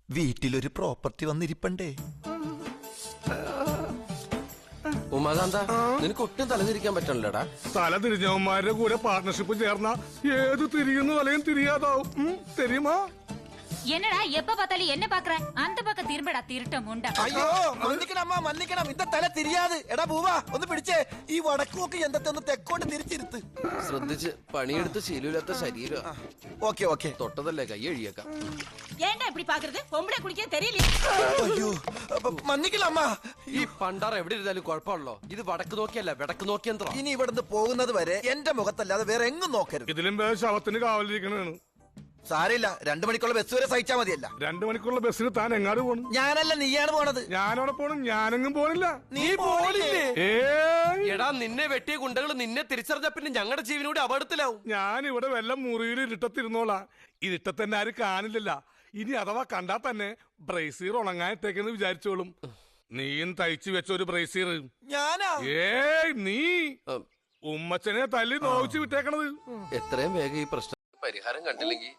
വീട്ടിലൊരു പ്രോപ്പർട്ടി വന്നിരിപ്പണ്ടേ. ഉമാകാന്ത, നിനക്ക് ഒട്ടും തലതിരിക്കാൻ പറ്റണല്ലോടാ. തല തിരിഞ്ഞവന്മാരുടെ കൂടെ പാർട്ണർഷിപ്പ് ചേർന്ന ഏത് തിരിയുന്ന വലയും തിരിയാതാവും. തെരിയുമാ? என்னடா எப்ப பார்த்தாலும் என்ன பாக்குற? அந்த பக்கம் திரும்படா திருட்டம் உண்டா. അയ്യോ മന്നിക്കണം ഇന്റെ തല തിരിയാതെ. എടാ പൂവാ ഒന്ന് പിടിച്ചേ. ഈ വടക്കുമൊക്കെ എന്തത്തെ ഒന്ന് തെക്കോട്ട് തിരിച്ചിരുത്ത്. ശ്രദ്ധിച്ച്, പണിയെടുത്ത് ശീലമില്ലാത്ത ശരീരം. ഓക്കെ തൊട്ടതല്ലേ കൈ എഴിയേക്കാം. ஏன்டா இப்படி பாக்குறது? பொம்பளை குடிக்க தெரியல. അയ്യോ മന്നിക്കലമ്മ. ഈ പണ്ടാറ എവിടെ ഇരുന്നാലും കുഴപ്പമുള്ളോ? ഇത് വടക്ക് നോക്കിയല്ല വിടക്ക് നോക്കിയന്ത്രം. ഇനി ഇവിടുന്ന് പോകുന്നത് വരെ എന്റെ മുഖത്തല്ലാതെ വേറെ എങ്ങും നോക്കരുത്. ഇതിലും വേറെ ശവത്തിന് കാവലിരിക്കണാണ്. സാരില്ല, 2 മണിക്കുള്ള ബസ് വരെ സഹിച്ചാ മതിയല്ല. 2 മണിക്കുള്ള ബസ്സിന് താൻ എങ്ങാട് പോണു? ഞാനല്ല, നീയാണ് പോണത്. ഞാനവിടെ പോണു. ഞാനെങ്ങും പോണില്ല. നീ പോണില്ലേ? എടാ, നിന്നെ വെട്ടിയ ഗുണ്ടകൾ നിന്നെ തിരിച്ചറിഞ്ഞ പിന്നെ ഞങ്ങളുടെ ജീവനോട് അപകടത്തിലാവും. ഞാൻ ഇവിടെ വല്ല മുറിയിൽ ഇരുട്ടത്തിരുന്നോളാ. ഇരുട്ടത്തന്നെ ആരും കാണില്ലല്ല. ഇനി അഥവാ കണ്ടാ തന്നെ ബ്രേസീർ ഉണങ്ങാനിട്ടേക്കെന്ന് വിചാരിച്ചോളും. നീയും തയ്ച്ചു വെച്ച ഒരു ബ്രേസീർ. ഞാനാ? നീ ഉമ്മച്ചനെ തല്ലി നോവിച്ച് വിട്ടേക്കണത്. എത്രയും വേഗം ഈ പ്രശ്നം പരിഹാരം കണ്ടില്ലെങ്കിൽ